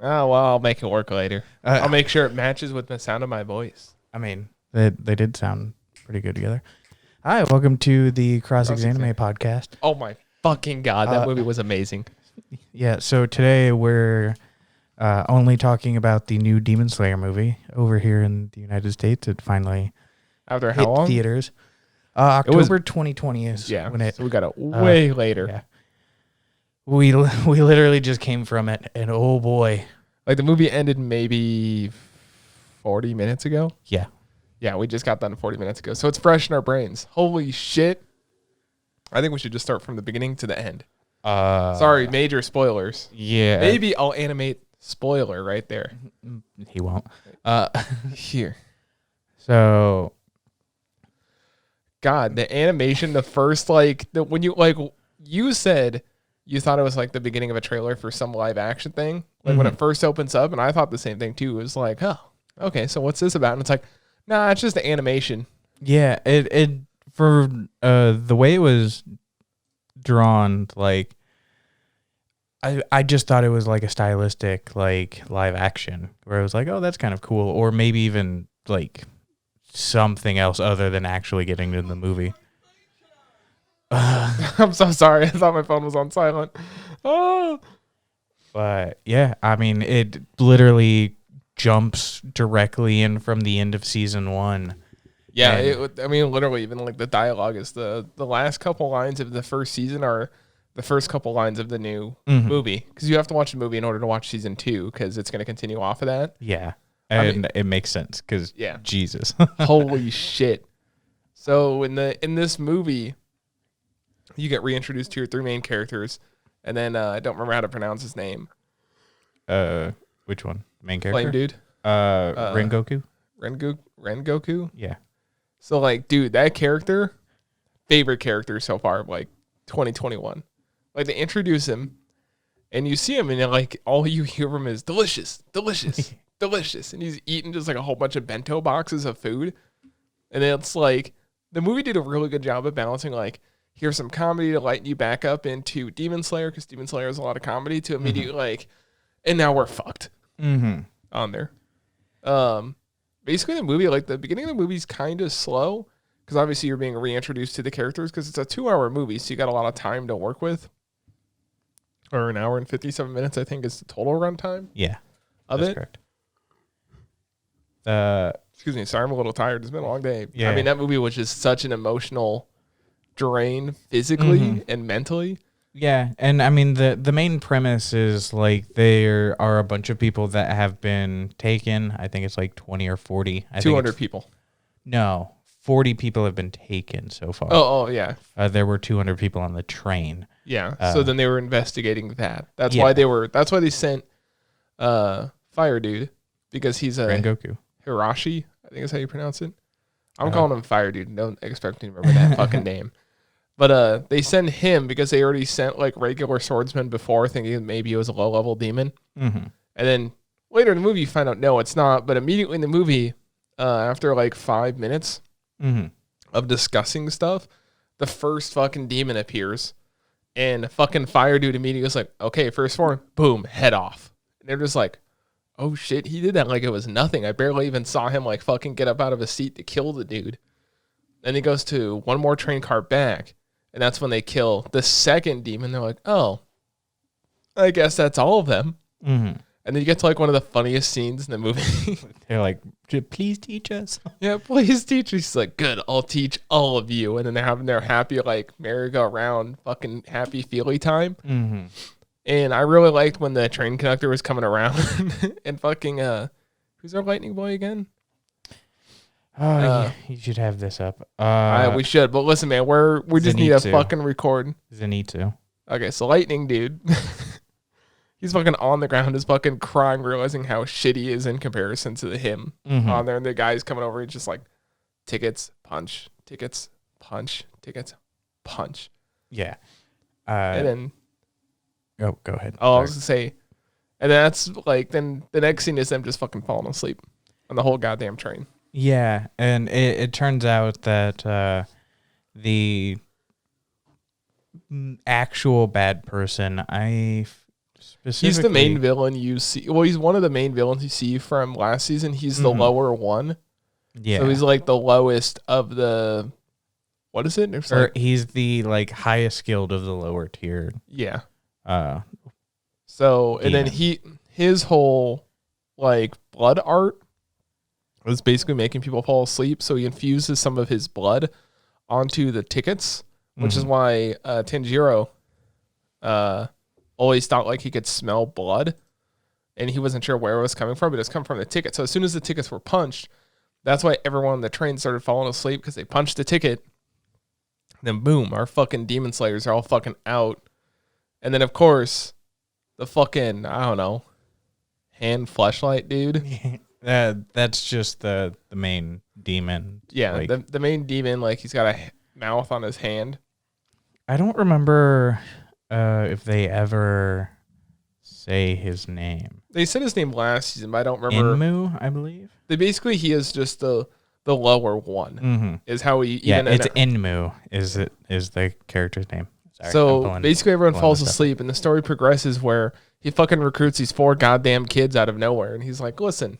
Oh, well, I'll make it work later. I'll make sure it matches with the sound of my voice. I mean, they did sound pretty good together. Hi, welcome to the Exanime Podcast. Oh my fucking God, that movie was amazing. Yeah, so today we're only talking about the new Deamon Slayer movie over here in the United States. It finally After hit how long? theaters. October 2020 is when it... So we got it way later. Yeah. We literally just came from it, and oh boy. Like the movie ended maybe 40 minutes ago. Yeah. Yeah, we just got done 40 minutes ago. So it's fresh in our brains. Holy shit. I think we should just start from the beginning to the end. Sorry, major spoilers. Yeah. Maybe I'll animate spoiler right there. He won't. Here. So... God, the animation, the first, when you said you thought it was like the beginning of a trailer for some live action thing. Like when it first opens up, and I thought the same thing too. It was like, oh, okay, so what's this about? And it's like, nah, it's just the animation. Yeah, it for the way it was drawn, like I just thought it was like a stylistic like live action where it was like, oh, that's kind of cool, or maybe even like something else other than actually getting into the movie. I'm so sorry. I thought my phone was on silent. Oh. But yeah, I mean, it literally jumps directly in from the end of season 1. Yeah, literally, even like the dialogue is the last couple lines of the first season are the first couple lines of the new movie. Because you have to watch the movie in order to watch season 2 because it's going to continue off of that. Yeah, and it makes sense because Jesus. Holy shit. So in this movie, you get reintroduced to your 3 main characters, and then I don't remember how to pronounce his name. Which one? Main character? Flame dude? Rengoku? Rengoku? Yeah. So, like, dude, that character, favorite character so far of, like, 2021. Like, they introduce him, and you see him, and like, all you hear from him is, delicious, delicious, delicious. And he's eating just, like, a whole bunch of bento boxes of food. And then it's, like, the movie did a really good job of balancing, like, here's some comedy to lighten you back up into Deamon Slayer, because Deamon Slayer has a lot of comedy, to immediately, like, and now we're fucked on there. Basically, the movie, like, the beginning of the movie is kind of slow, because obviously you're being reintroduced to the characters, because it's a 2-hour movie, so you got a lot of time to work with. Or an hour and 57 minutes, I think, is the total runtime. Yeah. Of that's it. Correct. Excuse me, sorry, I'm a little tired. It's been a long day. Yeah. I mean, that movie was just such an emotional drain physically and mentally. Yeah, and I mean the main premise is like there are a bunch of people that have been taken. I think it's like 20 or 40. 200 people. No, 40 people have been taken so far. Oh yeah. There were 200 people on the train. Yeah. So then they were investigating that. That's why they sent Fire Dude, because he's a Rengoku. Hirashi, I think is how you pronounce it. I'm calling him Fire Dude. Don't expect me to remember that fucking name. But they send him because they already sent like regular swordsmen before, thinking maybe it was a low-level demon. And then later in the movie, you find out, no, it's not. But immediately in the movie, after like 5 minutes of discussing stuff, the first fucking demon appears. And fucking Fire Dude immediately was like, okay, first form, boom, head off. And they're just like, oh shit, he did that like it was nothing. I barely even saw him like fucking get up out of his seat to kill the dude. Then he goes to one more train car back. And that's when they kill the second demon. They're like, oh, I guess that's all of them. And then you get to like one of the funniest scenes in the movie. They're like, please teach us. Yeah, please teach us. He's like, good, I'll teach all of you. And then they're having their happy, like, merry-go-round, fucking happy feely time. And I really liked when the train conductor was coming around and fucking, who's our lightning boy again? You should have this up. We should, but listen, man, we just need a fucking record. Zenitsu. Okay, so lightning dude, he's fucking on the ground, is fucking crying, realizing how shit he is in comparison to him on there, and the guy's coming over, he's just like, tickets, punch, tickets, punch, tickets, punch. Yeah. And then, go ahead. Oh, I was gonna say, and that's like, then the next scene is them just fucking falling asleep on the whole goddamn train. Yeah, and it turns out that the actual bad person, I He's the main villain you see. Well, he's one of the main villains you see from last season. He's the lower one. Yeah. So he's like the lowest of the. What is it? He's the like highest skilled of the lower tier. Yeah. So and then his whole like blood art was basically making people fall asleep. So he infuses some of his blood onto the tickets, which is why Tanjiro always thought like he could smell blood, and he wasn't sure where it was coming from, but it was coming from the ticket. So as soon as the tickets were punched, that's why everyone on the train started falling asleep, because they punched the ticket. Then boom, our fucking Demon Slayers are all fucking out. And then of course, the fucking, I don't know, hand fleshlight dude. That's just the main demon. Yeah, like, the main demon, like he's got a mouth on his hand. I don't remember if they ever say his name. They said his name last season, but I don't remember. Inmu, I believe. Basically, he is just the lower one. Is how he. Yeah, it's Inmu is the character's name. Sorry, so basically, everyone falls asleep, and the story progresses where he fucking recruits these 4 goddamn kids out of nowhere, and he's like, "Listen,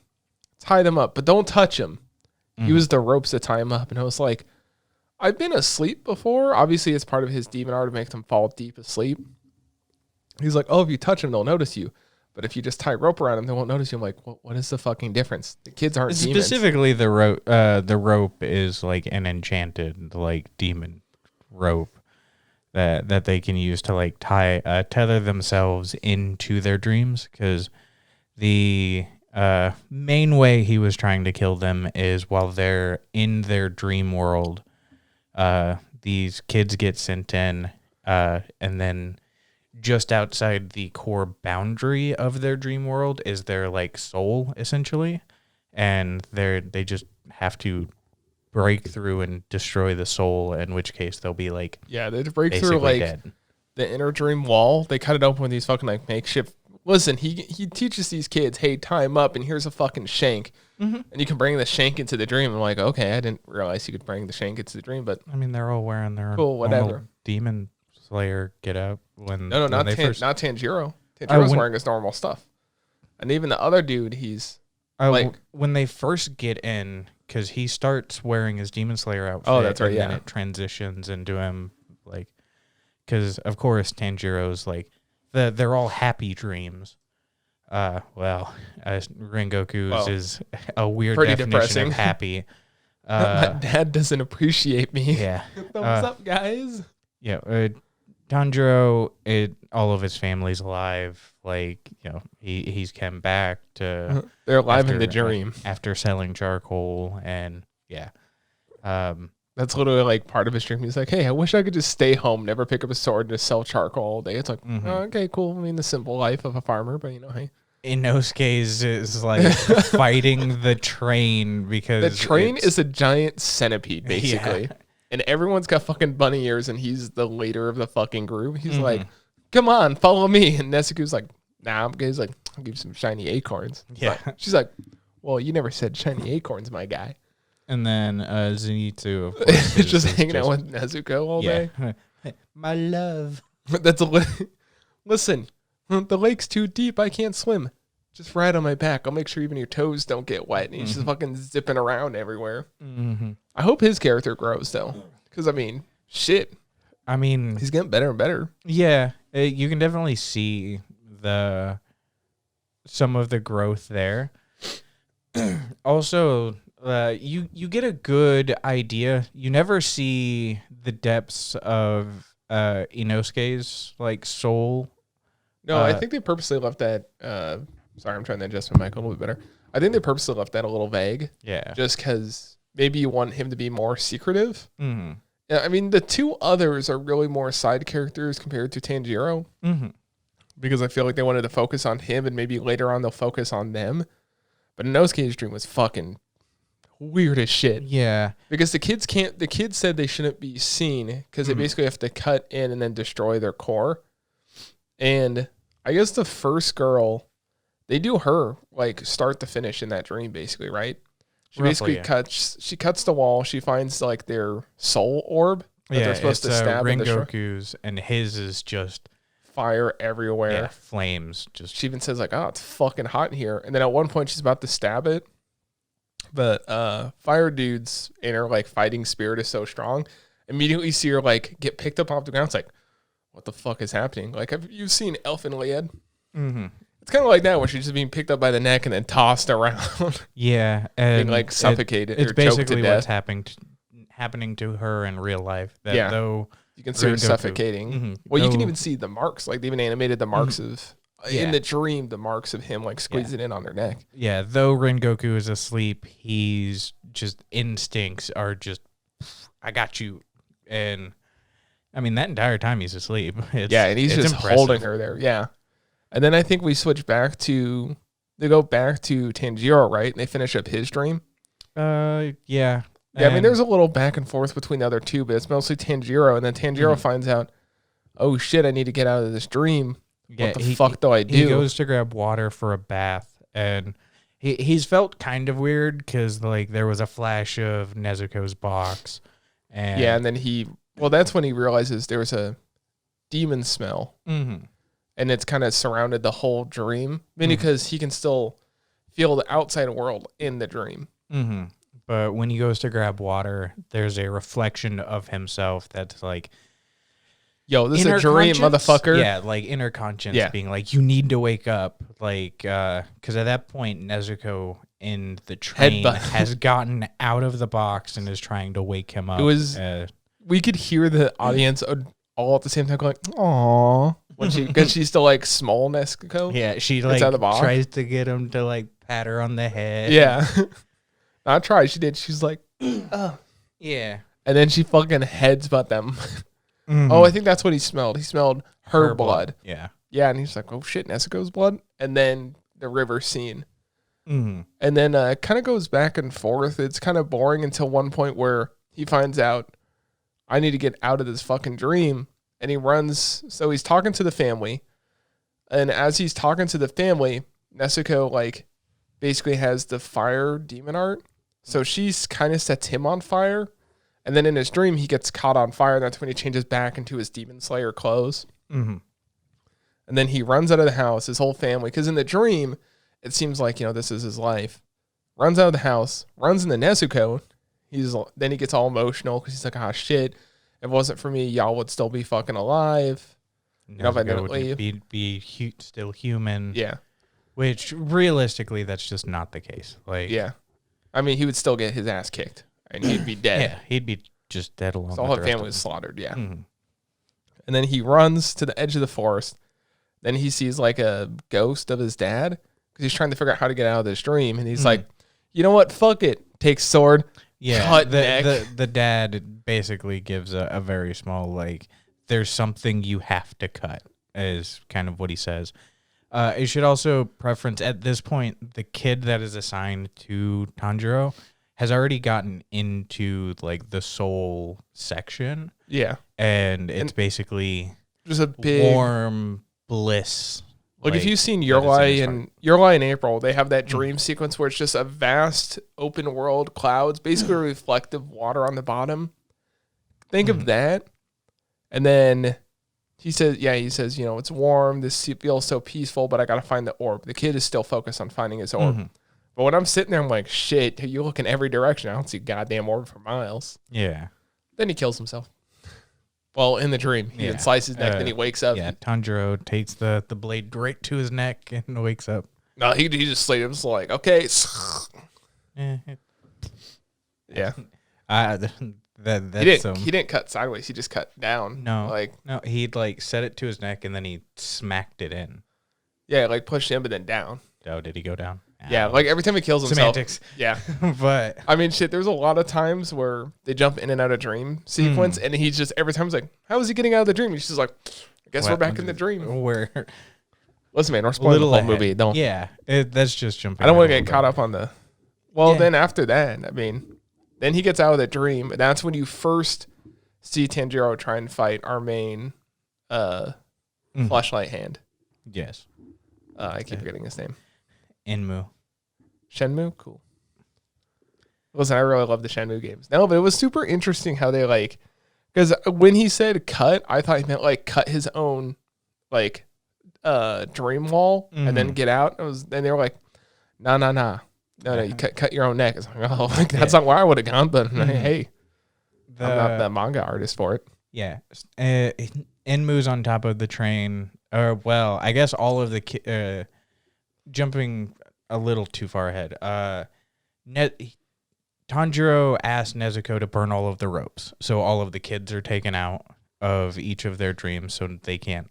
tie them up, but don't touch them." Use the ropes to tie him up, and I was like, I've been asleep before. Obviously, it's part of his demon art to make them fall deep asleep. He's like, oh, if you touch them, they'll notice you. But if you just tie rope around them, they won't notice you. I'm like, what is the fucking difference? The kids aren't demons. Specifically, the rope is like an enchanted like demon rope that they can use to like tether themselves into their dreams. Because the main way he was trying to kill them is while they're in their dream world. These kids get sent in, and then just outside the core boundary of their dream world is their like soul, essentially, and they just have to break through and destroy the soul. In which case they'll be like, yeah, they break through like dead. The inner dream wall. They cut it open with these fucking like makeshift. Listen, he teaches these kids, hey, tie him up, and here's a fucking shank. And you can bring the shank into the dream. I'm like, okay, I didn't realize you could bring the shank into the dream, but I mean, they're all wearing their cool, whatever. Demon Slayer get up when not Tanjiro. Tanjiro's wearing his normal stuff, and even the other dude, he's like when they first get in, because he starts wearing his Demon Slayer outfit. Oh, that's right. And then it transitions into him like, because of course Tanjiro's like they're all happy dreams. Rengoku's is a weird definition depressing. of happy. My dad doesn't appreciate me. Yeah. Thumbs up, guys. Yeah. Tanjiro, all of his family's alive. Like, you know, he's come back to. They're alive in the dream after selling charcoal, and yeah. That's literally like part of his dream. He's like, hey, I wish I could just stay home, never pick up a sword, and just sell charcoal all day. It's like, okay, cool. I mean, the simple life of a farmer, but you know, hey. Inosuke's is like fighting the train because the train is a giant centipede, basically. Yeah. And everyone's got fucking bunny ears, and he's the leader of the fucking group. He's like, come on, follow me. And Nezuko's like, nah. He's like, I'll give you some shiny acorns. Yeah. She's like, well, you never said shiny acorns, my guy. And then Zenitsu, of course, is just hanging out with Nezuko all day. My love. That's listen, the lake's too deep. I can't swim. Just ride on my back. I'll make sure even your toes don't get wet. And he's just fucking zipping around everywhere. I hope his character grows, though. Because, I mean, shit. I mean, he's getting better and better. Yeah. You can definitely see some of the growth there. Also, you get a good idea. You never see the depths of Inosuke's like soul. No, I think they purposely left that. Sorry, I'm trying to adjust my mic a little bit better. I think they purposely left that a little vague. Yeah. Just because maybe you want him to be more secretive. I mean, the two others are really more side characters compared to Tanjiro. Because I feel like they wanted to focus on him, and maybe later on they'll focus on them. But Inosuke's dream was fucking weird as shit. Yeah. Because the kids said they shouldn't be seen because they basically have to cut in and then destroy their core. And I guess the first girl, they do her like start to finish in that dream, basically, right? She basically cuts the wall. She finds like their soul orb that they're supposed to stab and destroy. Rengoku's, and his is just fire everywhere. Yeah, flames. She even says like, "Oh, it's fucking hot in here." And then at one point she's about to stab it, but fire dude's inner like fighting spirit is so strong. Immediately you see her like get picked up off the ground. It's like, what the fuck is happening? Like, have you seen Elfen Lied? Mm-hmm. It's kind of like that, where she's just being picked up by the neck and then tossed around. Yeah, and being like suffocated. It's or choked basically to death. what's happening to her in real life. That Yeah. though You can see her Rengoku. suffocating. Mm-hmm. Well, you can even see the marks. Like they even animated the marks of Yeah. in the dream, the marks of him like squeezing in on her neck. Yeah, though Rengoku is asleep, he's just instincts are just, I got you, and I mean that entire time he's asleep. And he's just impressive. holding her there. Yeah, and then I think we switch back to they go back to Tanjiro, right? And they finish up his dream. Yeah. Yeah, I mean, there's a little back and forth between the other two, but it's mostly Tanjiro. And then Tanjiro finds out, oh shit, I need to get out of this dream. What the fuck do I do? He goes to grab water for a bath, and he's felt kind of weird because like there was a flash of Nezuko's box, and and then that's when he realizes there was a demon smell, and it's kind of surrounded the whole dream, mainly because he can still feel the outside world in the dream. But when he goes to grab water, there's a reflection of himself that's like, yo, this is a dream, motherfucker. Yeah, like inner conscience being like, you need to wake up. Like, because at that point, Nezuko in the train has gotten out of the box and is trying to wake him up. It was, we could hear the audience all at the same time going, aww. Because she's still like small Nezuko. Yeah, she like tries to get him to like pat her on the head. Yeah. I tried. She did. She's like, oh. Yeah. And then she fucking headsbutt them. Oh, I think that's what he smelled. He smelled her blood. Yeah. Yeah, and he's like, oh shit, Nezuko's blood. And then the river scene. And then it kind of goes back and forth. It's kind of boring until one point where he finds out, I need to get out of this fucking dream. And he runs. So he's talking to the family. And as he's talking to the family, Nezuko like basically has the fire demon art. So she's kind of sets him on fire. And then in his dream, he gets caught on fire. And that's when he changes back into his Deamon Slayer clothes. And then he runs out of the house, his whole family. Because in the dream, it seems like, this is his life. Runs out of the house, runs into Nezuko. Then he gets all emotional because he's like, ah, shit. If it wasn't for me, y'all would still be fucking alive. If I didn't leave. Be still human. Yeah. Which realistically, that's just not the case. Like, yeah. I mean, he would still get his ass kicked. And he'd be dead. Yeah, he'd be just dead along. So all the family was slaughtered, yeah. And then he runs to the edge of the forest. Then he sees like a ghost of his dad because he's trying to figure out how to get out of this dream. And he's like, you know what? Fuck it. Takes sword. Yeah. Cut neck. The dad basically gives a very small, like, there's something you have to cut, is kind of what he says. It should also preference at this point, the kid that is assigned to Tanjiro has already gotten into like the soul section. Yeah. And it's basically just a big warm bliss. Like if you've seen Yurlai and April, they have that dream sequence where it's just a vast open world clouds, basically reflective water on the bottom. Think of that. And then he says, it's warm. This feels so peaceful, but I got to find the orb. The kid is still focused on finding his orb. But when I'm sitting there, I'm like, shit, you look in every direction. I don't see a goddamn orb for miles. Yeah. Then he kills himself. Well, in the dream, he slices his neck, then he wakes up. Yeah, Tanjiro takes the blade right to his neck and wakes up. No, he just slayed him. So like, okay. Yeah. He didn't cut sideways. He just cut down. No, he'd like set it to his neck and then he smacked it in. Yeah, like pushed him, but then down. Oh, did he go down? Yeah, like every time he kills himself. Semantics. Yeah. But I mean, shit, there's a lot of times where they jump in and out of dream sequence, and he's just, every time he's like, how is he getting out of the dream? He's just like, I guess we're back in the dream. Listen, man, we're spoiling the whole movie. Don't. Yeah, that's just jumping. I don't want to get caught up on the. Well, then after that, I mean, then he gets out of the dream, and that's when you first see Tanjiro try and fight our main flashlight hand. Yes. I keep forgetting his name. Shenmue? Cool. Listen, I really love the Shenmue games. No, but it was super interesting how they because when he said cut, I thought he meant like cut his own like dream wall and then get out. And they were like, nah. No, you cut your own neck. It's like, oh, like, that's not where I would have gone, but hey, I'm not the manga artist for it. Yeah. Enmu's on top of the train. Well, I guess all of the jumping a little too far ahead. Tanjiro asked Nezuko to burn all of the ropes, so all of the kids are taken out of each of their dreams, so they can't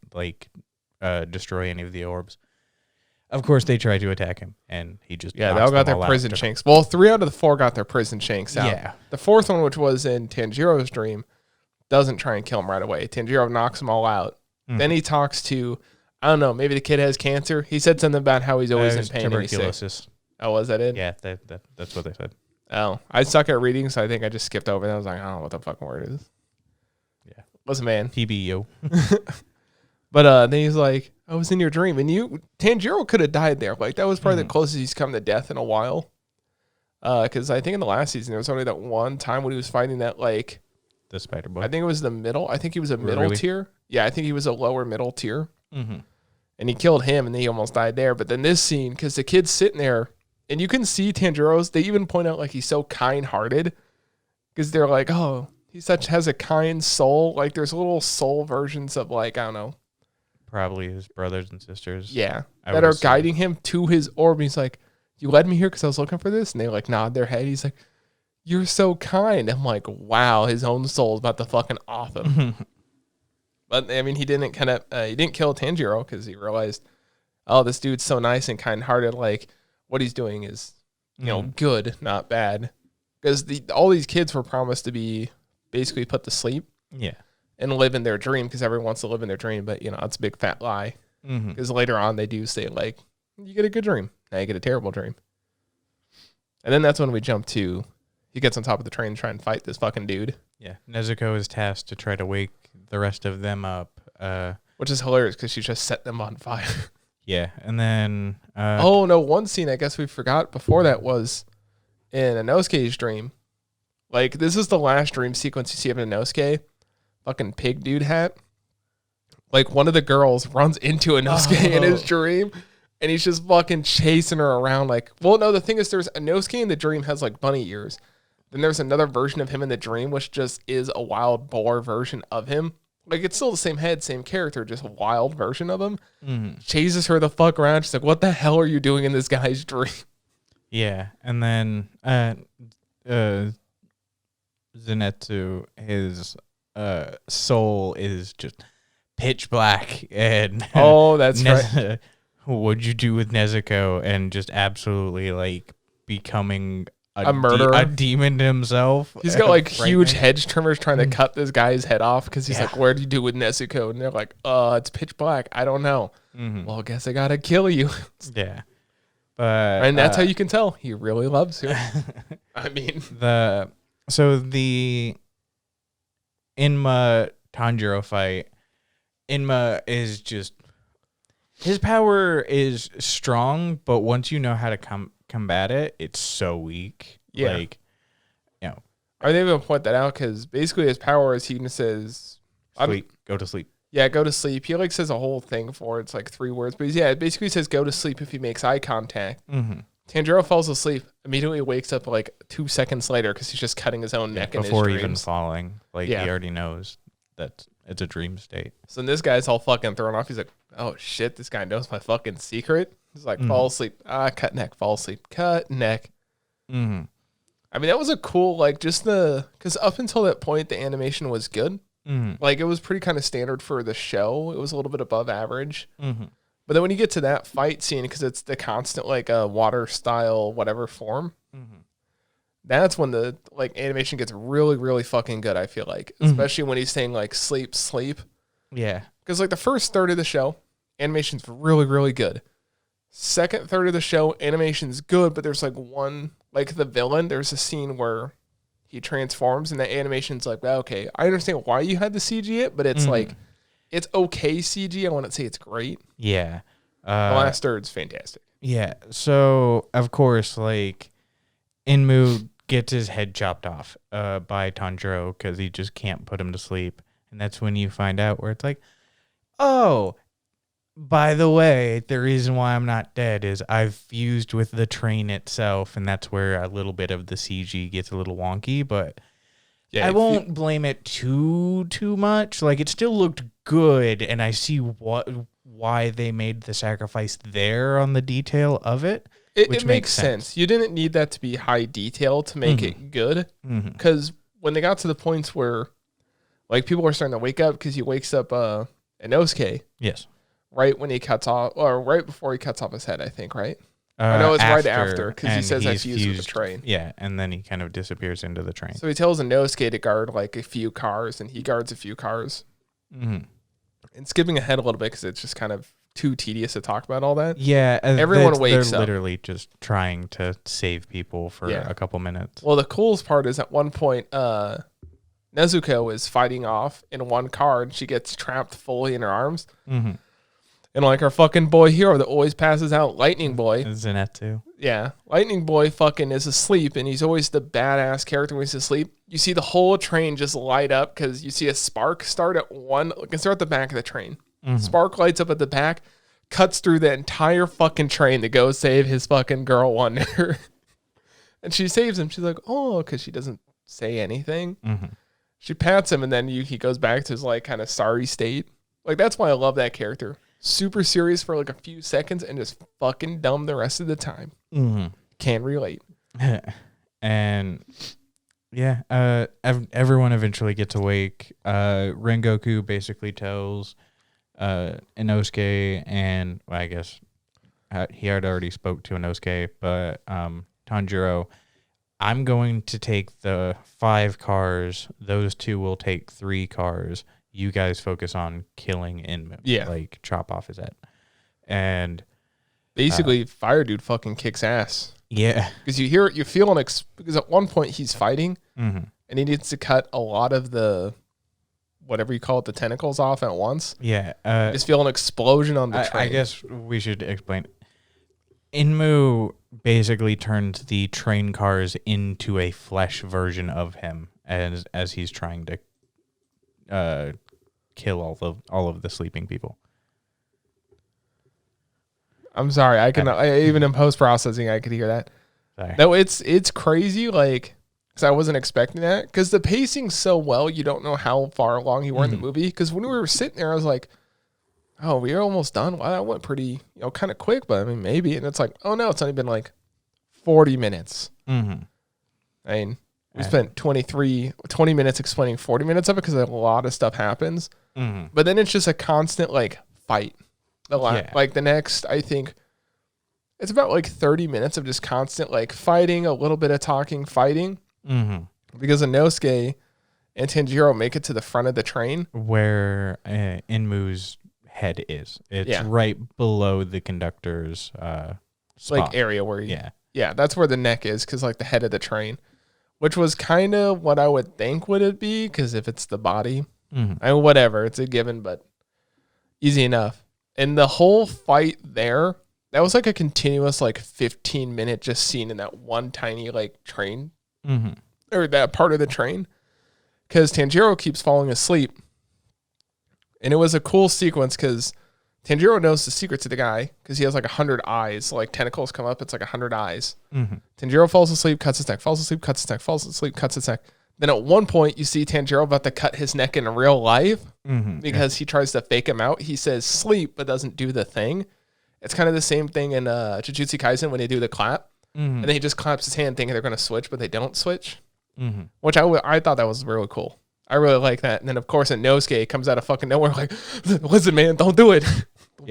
destroy any of the orbs. Of course, they try to attack him, and he just they all got their prison shanks. Well, 3 out of the 4 got their prison shanks out. Yeah. The 4th one, which was in Tanjiro's dream, doesn't try and kill him right away. Tanjiro knocks them all out. Then he talks to, I don't know, maybe the kid has cancer. He said something about how he's always in pain. Tuberculosis. Oh, was that it? Yeah, that's what they said. Oh, I suck at reading, so I think I just skipped over that. I was like, I don't know what the fucking word is. Yeah. Listen, man. TBO. But then he's like, I was in your dream. And Tanjiro could have died there. Like, that was probably the closest he's come to death in a while. Because I think in the last season, there was only that one time when he was fighting that, like... The Spider Boy. I think it was the middle. I think he was a middle tier. Yeah, I think he was a lower middle tier. Mm-hmm. And he killed him, and then he almost died there. But then this scene, because the kid's sitting there, and you can see Tanjiro's, they even point out, like, he's so kind-hearted. Because they're like, oh, he has a kind soul. Like, there's little soul versions of, like, I don't know. Probably his brothers and sisters. Yeah. That are guiding him to his orb. He's like, you led me here because I was looking for this? And they, like, nod their head. He's like, you're so kind. I'm like, wow, his own soul is about to fucking off him. But, I mean, he didn't kill Tanjiro because he realized, oh, this dude's so nice and kind-hearted. Like, what he's doing is, you know, good, not bad. Because all these kids were promised to be basically put to sleep. Yeah. And live in their dream because everyone wants to live in their dream. But, you know, it's a big fat lie. Because later on they do say, like, you get a good dream. Now you get a terrible dream. And then that's when we jump to, he gets on top of the train and try and fight this fucking dude. Yeah. Nezuko is tasked to try to wake the rest of them up. Which is hilarious because she just set them on fire. Yeah. And then... oh, no. One scene I guess we forgot before that was in Inosuke's dream. Like, this is the last dream sequence you see of Inosuke. Fucking pig dude hat. Like, one of the girls runs into Inosuke in his dream. And he's just fucking chasing her around. Like, well, no, the thing is there's Inosuke in the dream has like bunny ears. Then there's another version of him in the dream, which just is a wild boar version of him. Like, it's still the same head, same character, just a wild version of him. Chases her the fuck around. She's like, what the hell are you doing in this guy's dream? Yeah. And then Zenitsu, his soul is just pitch black. And oh, that's right. What'd you do with Nezuko? And just absolutely, like, becoming... a murderer, a demon himself. He's got like huge hedge trimmers trying to cut this guy's head off because he's like, "What do you do with Nezuko?" And they're like, it's pitch black. I don't know." Well, I guess I gotta kill you. Yeah, but and that's how you can tell he really loves her. I mean, the Inma Tanjiro fight. Inma is just, his power is strong, but once you know how to combat it, it's so weak. Yeah. Like, you know. Are they able to point that out? Because basically his power is he says... Sleep. Go to sleep. Yeah, go to sleep. He like says a whole thing for it. It's like 3 words. But it basically says go to sleep if he makes eye contact. Tanjiro falls asleep, immediately wakes up like 2 seconds later because he's just cutting his own neck in his dreams. Before even falling. Like, he already knows that it's a dream state. So this guy's all fucking thrown off. He's like, oh shit, this guy knows my fucking secret. He's like, fall asleep. Cut neck, fall asleep. Cut neck. I mean, that was a cool, like, just because up until that point, the animation was good. Like, it was pretty kind of standard for the show. It was a little bit above average. But then when you get to that fight scene, because it's the constant, like, water style, whatever form, that's when the, like, animation gets really, really fucking good, I feel like. Especially when he's saying, like, sleep, sleep. Yeah. Because, like, the first third of the show, animation's really, really good. Second third of the show, animation's good, but there's, like, one, like, the villain, there's a scene where he transforms, and the animation's like, well, okay, I understand why you had to CG it, but it's, like, it's okay CG. I wouldn't say it's great. Yeah. The last third's fantastic. Yeah. So, of course, like, Inmu gets his head chopped off by Tanjiro because he just can't put him to sleep. And that's when you find out where it's like, oh, by the way, the reason why I'm not dead is I've fused with the train itself, and that's where a little bit of the CG gets a little wonky, but Yeah, I won't blame it too much. Like, it still looked good, and I see why they made the sacrifice there on the detail of it. It makes sense. You didn't need that to be high detail to make it good, because when they got to the points where, like, people were starting to wake up, because he wakes up Inosuke. Yes. Right when he cuts off, or right before he cuts off his head, I think, right? I know it's right after, because he says I fused with the train. Yeah, and then he kind of disappears into the train. So he tells Inosuke to guard like a few cars, and he guards a few cars. And skipping ahead a little bit, because it's just kind of too tedious to talk about all that. Yeah, everyone wakes up. They're literally just trying to save people for a couple minutes. Well, the coolest part is at one point, Nezuko is fighting off in one car, and she gets trapped fully in her arms. And like our fucking boy hero that always passes out, Lightning Boy. Zenitsu. Yeah. Lightning Boy fucking is asleep, and he's always the badass character when he's asleep. You see the whole train just light up, because you see a spark start at the back of the train. Spark lights up at the back, cuts through the entire fucking train to go save his fucking girl Wonder. And she saves him. She's like, oh, because she doesn't say anything. She pats him, and then he goes back to his like kind of sorry state. Like, that's why I love that character. Super serious for like a few seconds and just fucking dumb the rest of the time. Can relate. And yeah, everyone eventually gets awake. Rengoku basically tells Inosuke, and well, I guess he had already spoke to Inosuke, but Tanjiro, I'm going to take the 5 cars. Those 2 will take 3 cars. You guys focus on killing Inmu. Yeah. Like, chop off his head. And basically, Fire Dude fucking kicks ass. Yeah. Because you feel because at one point he's fighting, and he needs to cut a lot of the, whatever you call it, the tentacles off at once. Yeah. Just feel an explosion on the train. I guess we should explain. Inmu basically turns the train cars into a flesh version of him as he's trying to kill all of the sleeping people. I'm sorry, even in post processing I could hear that. Sorry. No, it's crazy, like, because I wasn't expecting that, because the pacing's so well, you don't know how far along you were in the movie. Because when we were sitting there, I was like, oh, we're almost done. Wow, that went pretty, kind of quick, but I mean, maybe. And it's like, oh no, it's only been like 40 minutes. I mean, we spent 20 minutes explaining 40 minutes of it, because a lot of stuff happens. But then it's just a constant like fight. Like the next, I think it's about like 30 minutes of just constant like fighting, a little bit of talking, fighting. Because Inosuke and Tanjiro make it to the front of the train where Inmu's head is. It's right below the conductor's like area where that's where the neck is, because like the head of the train, which was kind of what I would think would it be, because if it's the body, I mean, whatever, it's a given, but easy enough. And the whole fight there, that was like a continuous like 15-minute just scene in that one tiny like train, or that part of the train, because Tanjiro keeps falling asleep. And it was a cool sequence, because Tanjiro knows the secret to the guy, because he has like 100 eyes, like tentacles come up, it's like 100 eyes. Tanjiro falls asleep, cuts his neck, falls asleep, cuts his neck, falls asleep, cuts his neck. Then at one point, you see Tanjiro about to cut his neck in real life, because he tries to fake him out. He says sleep, but doesn't do the thing. It's kind of the same thing in Jujutsu Kaisen when they do the clap. And then he just claps his hand thinking they're going to switch, but they don't switch. Which I thought that was really cool. I really like that. And then, of course, Inosuke comes out of fucking nowhere like, listen, man, don't do it.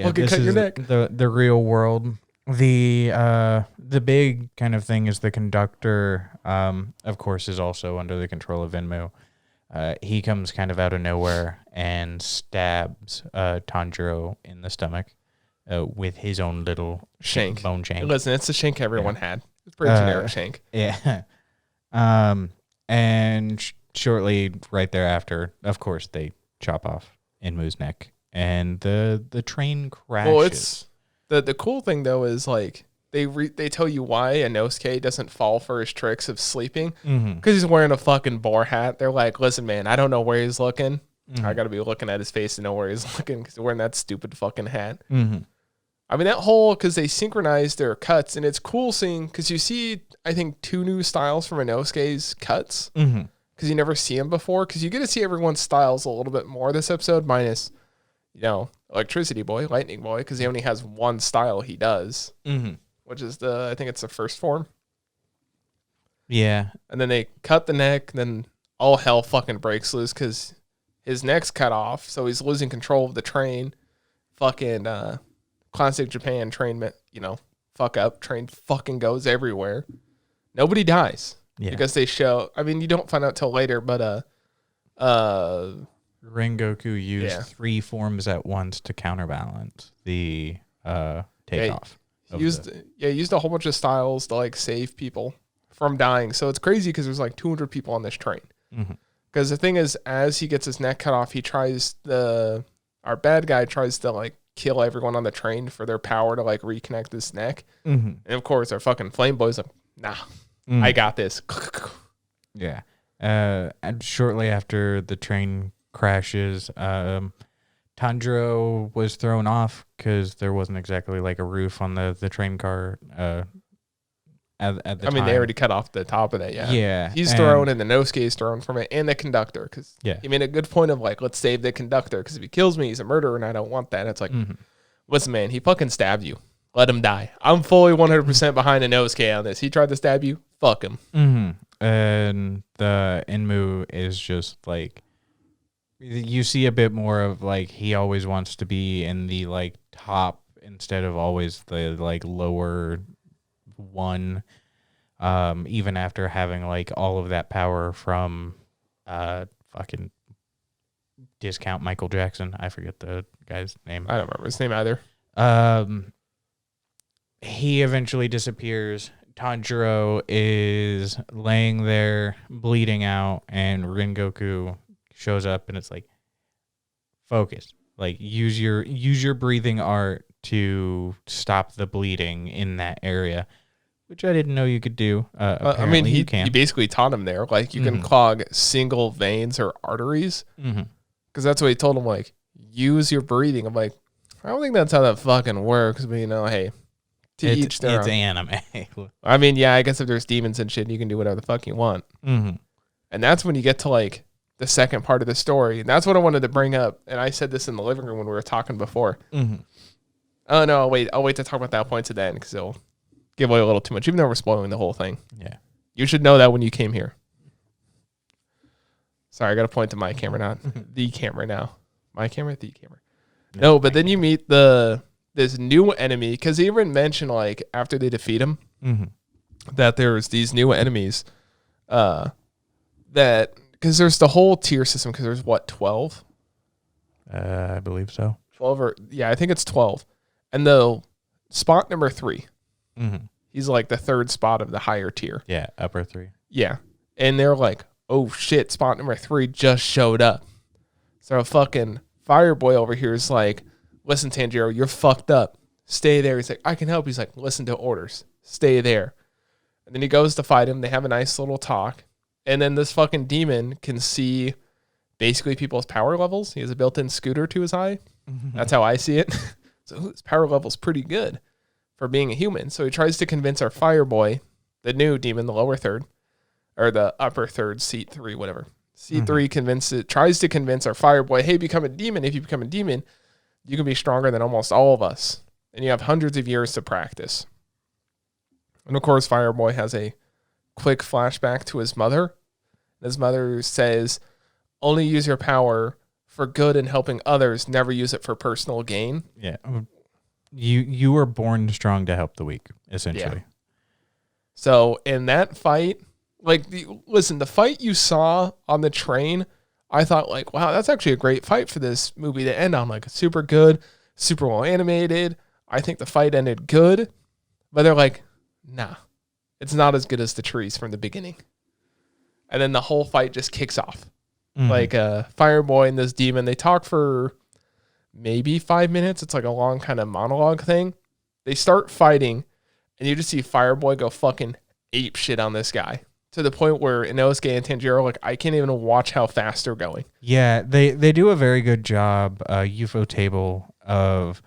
Fucking cut your neck. The real world. The big kind of thing is the conductor, of course, is also under the control of Inmu. He comes kind of out of nowhere and stabs Tanjiro in the stomach with his own little shank. Bone shank. Listen, it's the shank everyone had. It's pretty generic shank. Yeah. And shortly right thereafter, of course, they chop off Inmu's neck, and the train crashes. Well, it's the cool thing though is like they tell you why Inosuke doesn't fall for his tricks of sleeping, because he's wearing a fucking boar hat. They're like, listen, man, I don't know where he's looking. I got to be looking at his face to know where he's looking because he's wearing that stupid fucking hat. Mm-hmm. I mean, that whole, because they synchronize their cuts, and it's cool seeing, because you see, I think, 2 new styles from Inosuke's cuts, because you never see them before, because you get to see everyone's styles a little bit more this episode, minus, Electricity Boy, Lightning Boy, because he only has one style he does, which is I think it's the first form. Yeah. And then they cut the neck, then all hell fucking breaks loose, because his neck's cut off, so he's losing control of the train. Fucking, classic Japan train, fuck up. Train fucking goes everywhere. Nobody dies because they show. I mean, you don't find out till later, but Rengoku used 3 forms at once to counterbalance the takeoff. Used a whole bunch of styles to like save people from dying. So it's crazy because there's like 200 people on this train. Because the thing is, as he gets his neck cut off, our bad guy tries to like kill everyone on the train for their power to like reconnect this neck. And of course our fucking flame boy's like, nah, I got this. Yeah. And shortly after the train crashes, Tanjiro was thrown off because there wasn't exactly like a roof on the train car at the time. They already cut off the top of that. Yeah. He's thrown, and the Nosuke is thrown from it, and the conductor, because he made a good point of like, let's save the conductor, because if he kills me, he's a murderer, and I don't want that. It's like, listen, man, he fucking stabbed you. Let him die. I'm fully 100% behind a Nosuke on this. He tried to stab you. Fuck him. And the Enmu is just like, you see a bit more of like, he always wants to be in the like top instead of always the like lower one, even after having like all of that power from fucking discount Michael Jackson. I forget the guy's name. I don't remember his name either. He eventually disappears. Tanjiro is laying there bleeding out, and Rengoku shows up, and it's like, focus, like use your breathing art to stop the bleeding in that area, which I didn't know you could do. He basically taught him there, like you can clog single veins or arteries, because that's what he told him, like use your breathing. I'm like, I don't think that's how that fucking works, but hey, each their own. It's anime. I mean, yeah, I guess if there's demons and shit, you can do whatever the fuck you want. And that's when you get to like the second part of the story, and that's what I wanted to bring up. And I said this in the living room when we were talking before. Oh no, I'll wait to talk about that point to then, because it'll give away a little too much, even though we're spoiling the whole thing. Yeah, you should know that when you came here. Sorry, I got to point to my camera, not the camera now. My camera, the camera. No, but then you meet this new enemy, because they even mention like after they defeat him that there's these new enemies that, because there's the whole tier system, because there's 12? I believe so. 12 I think it's 12. And the spot number 3, he's like the 3rd spot of the higher tier. Yeah, upper 3. Yeah. And they're like, oh shit, spot number 3 just showed up. So fucking Fireboy over here is like, listen, Tanjiro, you're fucked up. Stay there. He's like, I can help. He's like, listen to orders. Stay there. And then he goes to fight him. They have a nice little talk. And then this fucking demon can see basically people's power levels. He has a built-in scooter to his eye. That's how I see it. So his power level's pretty good for being a human. So he tries to convince our Fireboy, the new demon, the lower third, or the upper third, seat 3, whatever. C3 tries to convince our Fireboy, hey, become a demon. If you become a demon, you can be stronger than almost all of us. And you have hundreds of years to practice. And of course, Fireboy has a quick flashback to his mother. His mother says, only use your power for good and helping others. Never use it for personal gain. Yeah. You were born strong to help the weak, essentially. Yeah. So in that fight, like, the fight you saw on the train, I thought like, wow, that's actually a great fight for this movie to end on. Like, super good, super well animated. I think the fight ended good, but they're like, nah, it's not as good as the trees from the beginning. And then the whole fight just kicks off. Like Fireboy and this demon, they talk for maybe 5 minutes. It's like a long kind of monologue thing. They start fighting, and you just see Fireboy go fucking ape shit on this guy. to the point where Inosuke and Tanjiro, like, I can't even watch how fast they're going. Yeah, they do a very good job, UFO table, of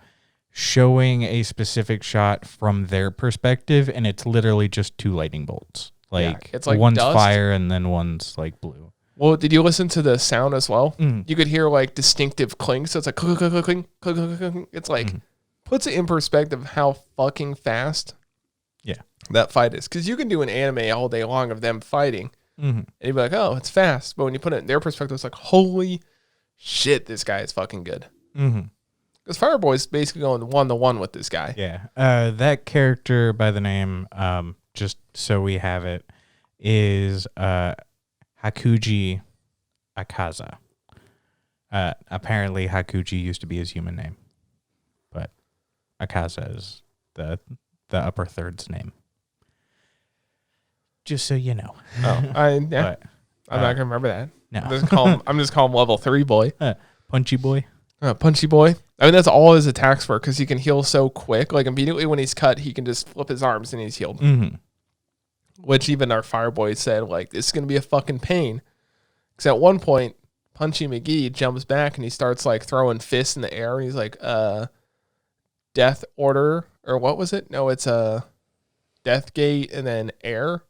showing a specific shot from their perspective, and it's literally just 2 lightning bolts. Like, it's like one's dust. fire and then one's like blue. Well, did you listen to the sound as well? Mm. You could hear like distinctive clings. So it's like clink, clink, clink, clink, clink, clink, clink. It's like puts it in perspective how fucking fast that fight is. Because you can do an anime all day long of them fighting, and you'd be like, oh, it's fast. But when you put it in their perspective, it's like, holy shit, this guy is fucking good. Because Fireboy's basically going 1-to-1 with this guy. Yeah. That character by the name, just so we have it, is Hakuji Akaza. Apparently Hakuji used to be his human name, but Akaza is the upper third's name. Just so you know. I'm not gonna remember that. No. I'm just calling him level 3 boy. Punchy boy. Punchy boy. I mean, that's all his attacks for, because he can heal so quick. Like, immediately when he's cut, he can just flip his arms and he's healed. Which even our Fireboy said, like, this is going to be a fucking pain. Because at one point, Punchy McGee jumps back and he starts, like, throwing fists in the air. And he's like, Death Order. Or what was it? No, it's Death Gate and then air.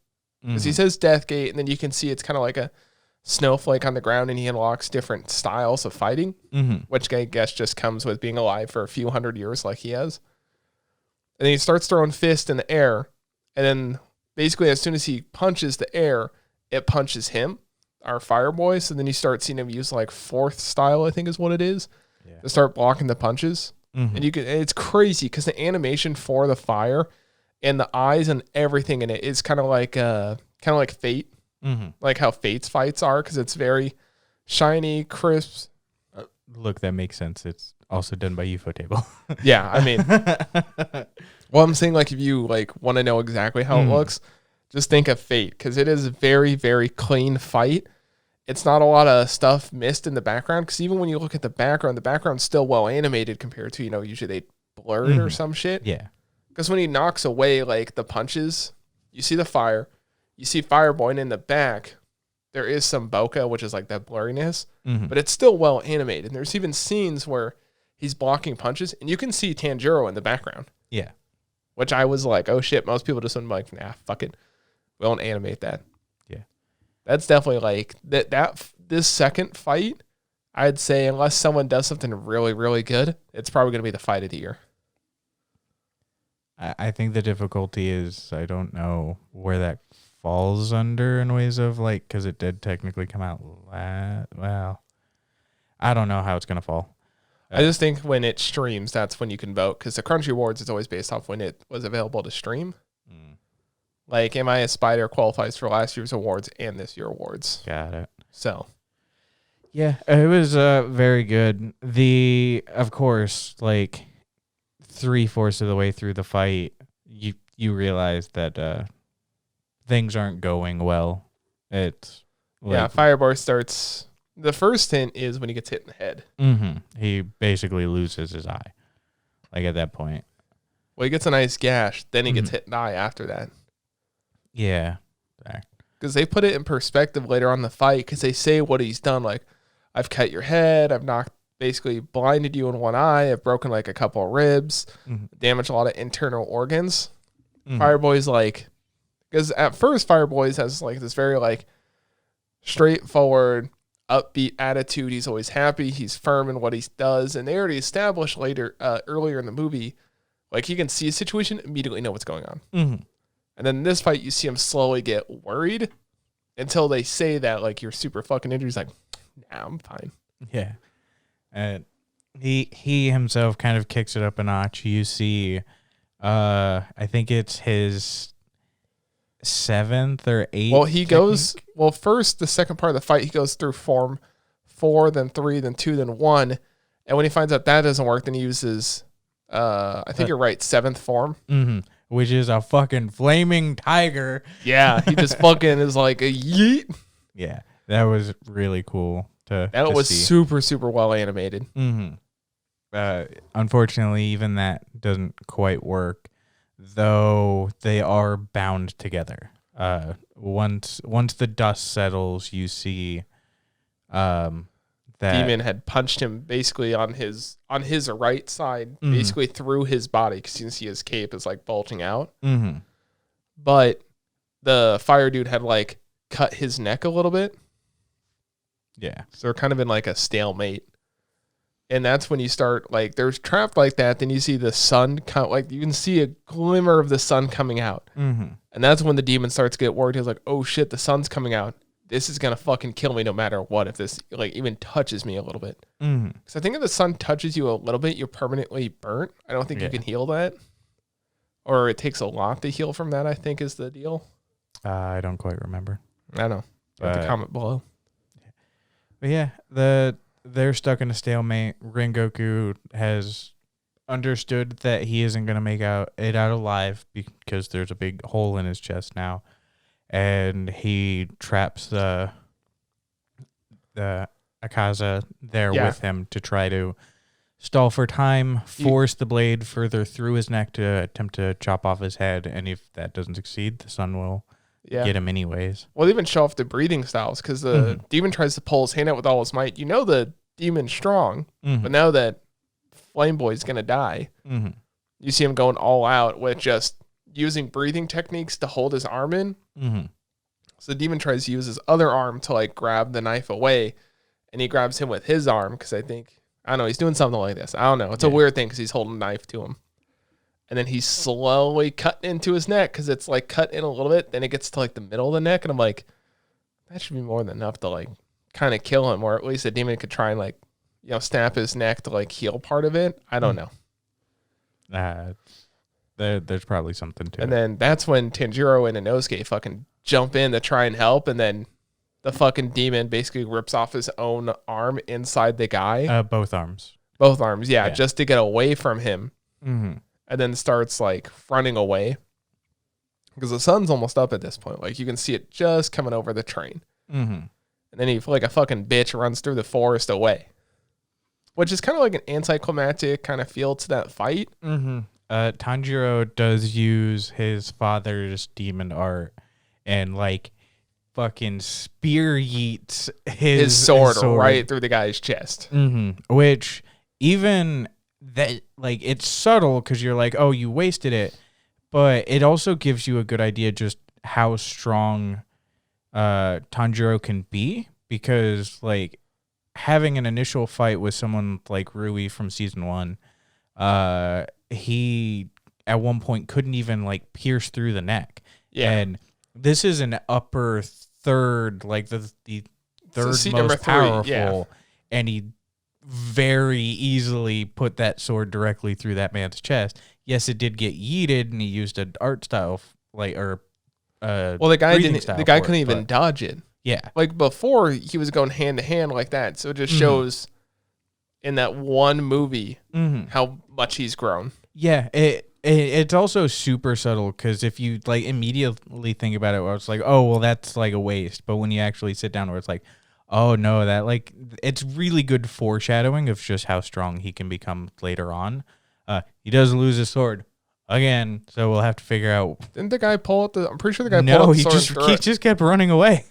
Because he says Death Gate, and then you can see it's kind of like a snowflake on the ground, and he unlocks different styles of fighting, which I guess just comes with being alive for a few hundred years like he has. And then he starts throwing fists in the air, and then basically as soon as he punches the air, it punches him, our Fireboy. So then you start seeing him use like fourth style, I think is what it is, to start blocking the punches. And it's crazy because the animation for the fire and the eyes and everything in it is kind of like Fate. Like how Fate's fights are, because it's very shiny, crisp. Look, that makes sense. It's also done by UFO Table. Yeah, I mean, well, I'm saying, like, if you like want to know exactly how it looks, just think of Fate, because it is a very, very clean fight. It's not a lot of stuff missed in the background, because even when you look at the background's still well animated compared to, usually they blur it or some shit. Yeah. Because when he knocks away, like, the punches, you see the fire. You see Fireboy, and in the back, there is some bokeh, which is like that blurriness, but it's still well animated. And there's even scenes where he's blocking punches, and you can see Tanjiro in the background. Yeah. Which I was like, oh shit, most people just wouldn't be like, nah, fuck it. We won't animate that. Yeah. That's definitely like, this second fight, I'd say, unless someone does something really, really good, it's probably going to be the fight of the year. I think the difficulty is, I don't know where that falls under in ways of, like, because it did technically come out well, I don't know how it's gonna fall. I just think when it streams, that's when you can vote, because the Crunchy Awards is always based off when it was available to stream. Like, Am I a Spider qualifies for last year's awards and this year's awards. Got it. So yeah, it was very good. Of course, like 3/4 of the way through the fight, you realize that things aren't going well. It's like, Fireboy starts. The first hint is when he gets hit in the head. He basically loses his eye. Like at that point. Well, he gets a nice gash. Then he gets hit in the eye after that. Yeah. Because they put it in perspective later on in the fight. Because they say what he's done. Like, I've cut your head. I've basically blinded you in one eye. I've broken like a couple of ribs. Damaged a lot of internal organs. Fireboy's like, because at first Fireboy has like this very like straightforward, upbeat attitude. He's always happy. He's firm in what he does. And they already established earlier in the movie, like he can see a situation, immediately know what's going on. And then in this fight, you see him slowly get worried until they say that, like, you're super fucking injured. He's like, nah, I'm fine. Yeah. He himself kind of kicks it up a notch. You see, I think it's his 7th or 8th. Well, he goes, first, the second part of the fight, he goes through form 4, then 3, then 2, then 1. And when he finds out that doesn't work, then he uses, I think you're right, 7th form. Which is a fucking flaming tiger. Yeah, he just fucking is like a yeet. Yeah, that was really cool to was see. super, super well animated. Unfortunately, even that doesn't quite work, though they are bound together. Once the dust settles, you see that Deamon had punched him basically on his right side, basically through his body, because you can see his cape is like bulging out. Mm-hmm. But the fire dude had like cut his neck a little bit. Yeah. So they're kind of in like a stalemate. And that's when you start, like, there's trapped like that. Then you see the sun come, like, you can see a glimmer of the sun coming out. Mm-hmm. And that's when the demon starts to get worried. He's like, oh shit, the sun's coming out. This is going to fucking kill me no matter what, if this, like, even touches me a little bit. Mm-hmm. Because I think if the sun touches you a little bit, you're permanently burnt. I don't think you can heal that. Or it takes a lot to heal from that, I think, is the deal. I don't quite remember. I don't know. Write the comment below. But yeah, they're stuck in a stalemate. Rengoku has understood that he isn't going to make it out alive because there's a big hole in his chest now, and he traps the Akaza there with him to try to stall for time, force the blade further through his neck to attempt to chop off his head, and if that doesn't succeed, the sun will get him anyways. Well, they even show off the breathing styles, because the demon tries to pull his hand out with all his might. You know the demon's strong, but now that Flame Boy's going to die, you see him going all out with just using breathing techniques to hold his arm in. So the demon tries to use his other arm to like grab the knife away, and he grabs him with his arm, because I don't know, he's doing something like this. I don't know. It's a weird thing, because he's holding a knife to him. And then he's slowly cutting into his neck, because it's like cut in a little bit. Then it gets to like the middle of the neck. And I'm like, that should be more than enough to like kind of kill him. Or at least the demon could try and like, snap his neck to like heal part of it. I don't know. There's probably something to it. And then that's when Tanjiro and Inosuke fucking jump in to try and help. And then the fucking demon basically rips off his own arm inside the guy. Both arms. Both arms, yeah, just to get away from him. Mm-hmm. And then starts like running away, because the sun's almost up at this point. Like you can see it just coming over the train. And then he, like a fucking bitch, runs through the forest away, which is kind of like an anticlimactic kind of feel to that fight. Tanjiro does use his father's demon art and like fucking spear yeets his sword right through the guy's chest. Which even that, like, it's subtle because you're like, oh, you wasted it, but it also gives you a good idea just how strong Tanjiro can be, because like having an initial fight with someone like Rui from season 1, he at one point couldn't even like pierce through the neck. And this is an upper third, like the third most powerful, and he very easily put that sword directly through that man's chest. Yes, it did get yeeted, and he used an art style the guy couldn't even dodge it. Yeah, like before he was going hand to hand like that. So it just shows in that one movie how much he's grown. Yeah, it's also super subtle, because if you like immediately think about it, where it's like, oh well, that's like a waste. But when you actually sit down, where it's like, oh no, that like it's really good foreshadowing of just how strong he can become later on. He does lose his sword again, so we'll have to figure out. Didn't the guy pull out I'm pretty sure the guy pulled out the sword. He just kept running away.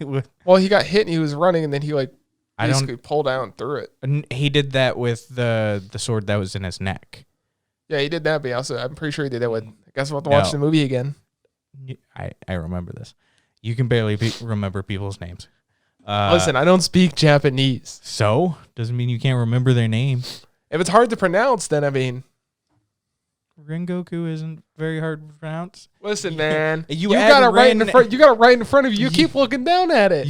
Well, he got hit and he was running, and then he like basically pulled out and threw it. He did that with the sword that was in his neck. Yeah, he did that, but I'm pretty sure he did that with. I guess we'll have to watch the movie again. I remember this. You can barely remember people's names. Listen, I don't speak Japanese. So? Doesn't mean you can't remember their names. If it's hard to pronounce, then I mean... Rengoku isn't very hard to pronounce. Listen, man. You got it right in front. You got it right in front of you. You keep looking down at it.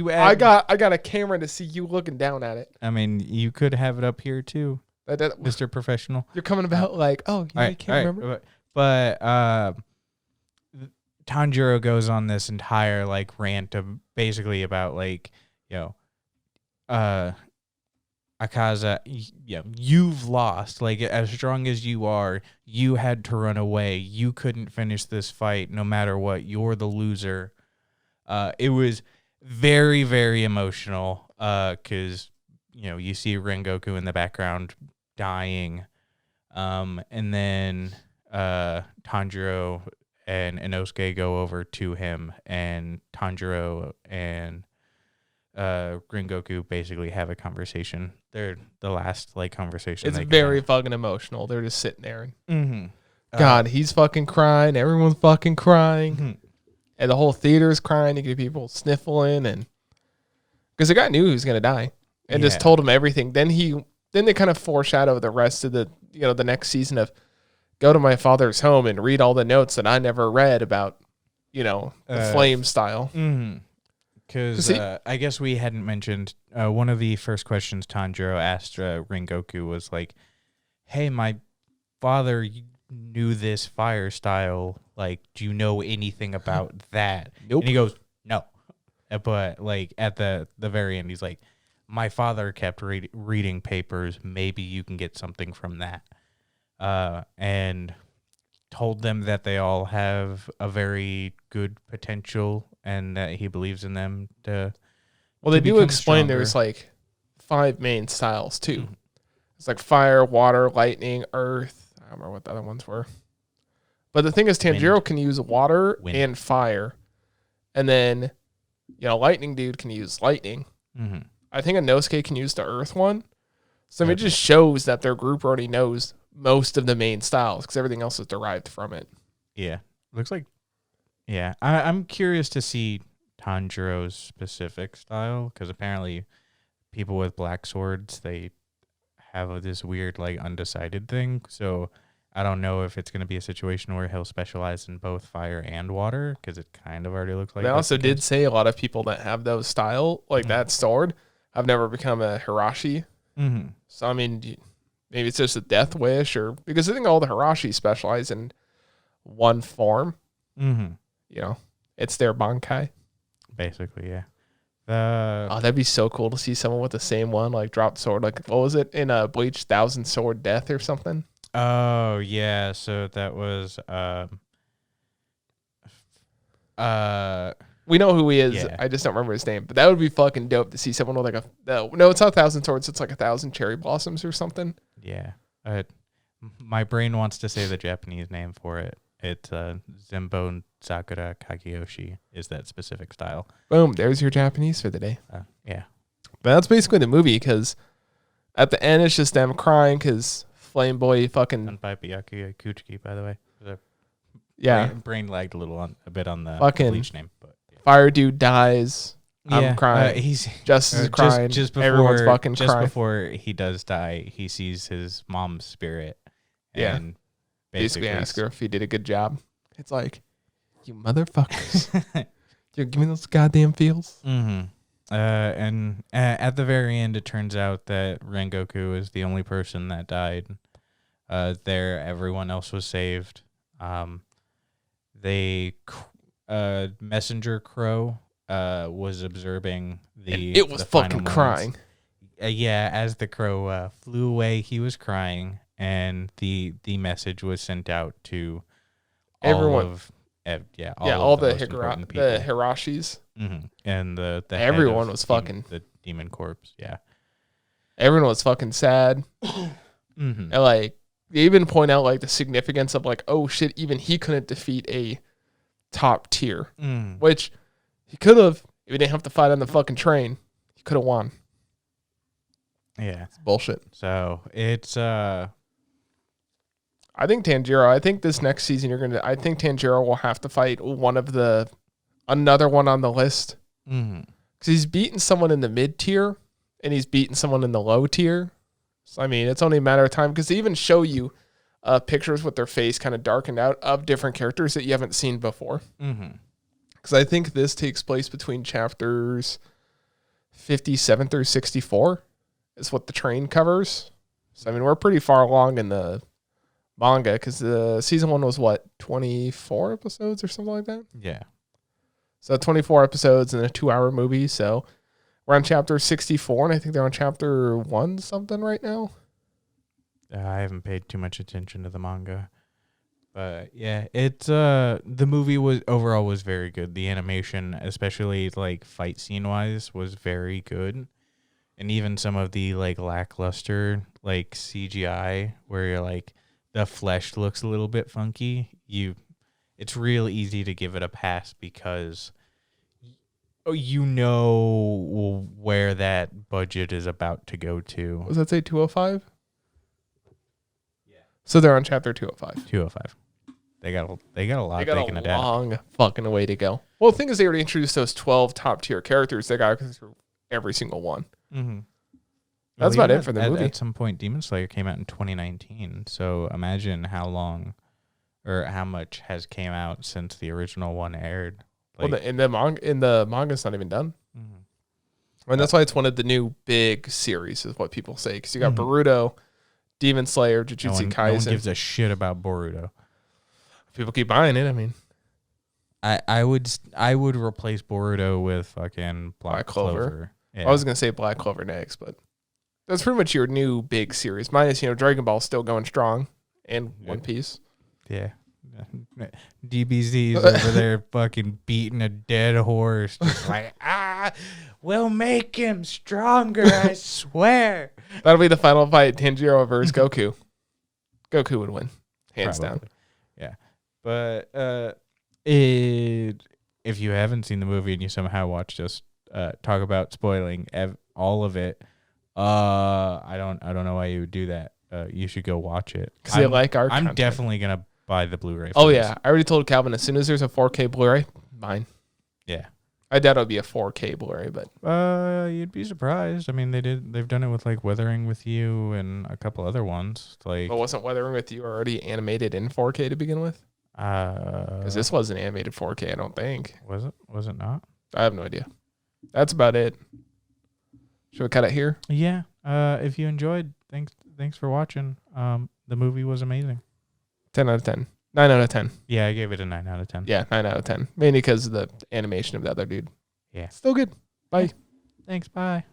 I got a camera to see you looking down at it. I mean, you could have it up here too, Mr. Professional. You're coming about like, oh, you can't remember. But Tanjiro goes on this entire like rant of basically about like, Akaza, you've lost. Like, as strong as you are, you had to run away. You couldn't finish this fight no matter what. You're the loser. It was very, very emotional because, you see Rengoku in the background dying. And then Tanjiro and Inosuke go over to him, and Tanjiro and Rengoku basically have a conversation. They're the last like conversation. It's very fucking emotional. They're just sitting there. And God, he's fucking crying. Everyone's fucking crying. And the whole theater's crying. You get people sniffling, and because the guy knew he was gonna die, and just told him everything. Then they kind of foreshadow the rest of the the next season of go to my father's home and read all the notes that I never read about the flame style. Because I guess we hadn't mentioned one of the first questions Tanjiro asked Rengoku was like, "Hey, my father knew this fire style. Like, do you know anything about that?" Nope. And he goes, "No." But like at the very end, he's like, "My father kept reading papers. Maybe you can get something from that." And told them that they all have a very good potential and that he believes in them to. Well, they do explain there's like 5 main styles too. It's like fire, water, lightning, earth. I don't remember what the other ones were. But the thing is, Tanjiro can use water and fire, and then lightning dude can use lightning. I think Inosuke can use the earth one. So it just shows that their group already knows most of the main styles because everything else is derived from it. Yeah. Looks like, yeah. I'm curious to see Tanjiro's specific style because apparently people with black swords, they have this weird, like, undecided thing. So I don't know if it's going to be a situation where he'll specialize in both fire and water because it kind of already looks like. They also did say a lot of people that have those style, like that sword, have never become a Hirashi. So, I mean, maybe it's just a death wish or because I think all the Hirashi specialize in one form. It's their Bankai. Basically, yeah. That'd be so cool to see someone with the same one, like drop sword. Like, what was it in Bleach 1,000 Sword Death or something? Oh, yeah. So that was we know who he is. Yeah. I just don't remember his name. But that would be fucking dope to see someone with like no, it's not 1,000 swords. It's like 1,000 cherry blossoms or something. Yeah. My brain wants to say the Japanese name for it. It's Zenbon Sakura Kageyoshi is that specific style. Boom. There's your Japanese for the day. Yeah. But that's basically the movie because at the end it's just them crying because Flame Boy fucking... Senpai Byakuya Kuchiki, by the way. Yeah. Brain lagged a bit on the fucking Bleach name. But yeah. Fire dude dies. I'm crying. He's Justus is crying. Just before, everyone's fucking crying. Just before he does die, he sees his mom's spirit. And basically ask her if he did a good job. It's like, you motherfuckers. You give me those goddamn feels. And at the very end, it turns out that Rengoku is the only person that died. Everyone else was saved. Messenger Crow was observing it was fucking crying. As the crow flew away, he was crying, and the message was sent out to everyone. All the Hirashis. And the everyone was fucking the demon corpse. Yeah, everyone was fucking sad. And like they even point out like the significance of like, oh shit, even he couldn't defeat a top tier, which he could have if he didn't have to fight on the fucking train. He could have won. Yeah, it's bullshit. So it's I think Tanjiro. I think this next season I think Tanjiro will have to fight another one on the list because he's beaten someone in the mid tier and he's beaten someone in the low tier. So I mean, it's only a matter of time because they even show you pictures with their face kind of darkened out of different characters that you haven't seen before. Because I think this takes place between chapters 57 through 64 is what the train covers. So I mean, we're pretty far along in the manga because the season 1 was 24 episodes or something like that. Yeah. So 24 episodes and a 2-hour movie. So we're on chapter 64, and I think they're on chapter 1 something right now. I haven't paid too much attention to the manga, but yeah, it's the movie was very good. The animation, especially like fight scene wise, was very good, and even some of the like lackluster like CGI where you're like the flesh looks a little bit funky. it's real easy to give it a pass because you know where that budget is about to go to. Was that say 205? Yeah. So they're on chapter 205. 205. They got a lot they can adapt. They got a long fucking way to go. Well, the thing is, they already introduced those 12 top tier characters. They got through every single one. Mm-hmm. That's about it for the movie. At some point, Deamon Slayer came out in 2019. So imagine how long or how much has came out since the original one aired. Well, in the manga, it's not even done. Mm-hmm. And that's why it's one of the new big series, is what people say. Because you got Boruto, Demon Slayer, Jujutsu Kaisen. No one gives a shit about Boruto. People keep buying it. I mean, I would replace Boruto with fucking Black Clover. Yeah. I was gonna say Black Clover next, but that's pretty much your new big series. Minus, Dragon Ball's still going strong, and One Piece. Yeah. DBZ's over there fucking beating a dead horse. Just like, we'll make him stronger, I swear. That'll be the final fight, Tanjiro versus Goku. Goku would win, hands down. Yeah. But if you haven't seen the movie and you somehow watched us talk about spoiling all of it, I don't know why you would do that. You should go watch it. Because they like our content. I'm definitely going to buy the Blu-ray. Oh, yeah. I already told Calvin, as soon as there's a 4K Blu-ray, mine. Yeah. I doubt it'll be a 4K Blu-ray, but... you'd be surprised. I mean, they've done it with, like, Weathering with You and a couple other ones. Like, but wasn't Weathering with You already animated in 4K to begin with? Because this wasn't animated 4K, I don't think. Was it? Was it not? I have no idea. That's about it. Should we cut it here? Yeah. If you enjoyed, thanks for watching. The movie was amazing. 10 out of 10. 9 out of 10. Yeah, I gave it a 9 out of 10. Yeah, 9 out of 10. Mainly because of the animation of the other dude. Yeah. Still good. Bye. Yeah. Thanks. Bye.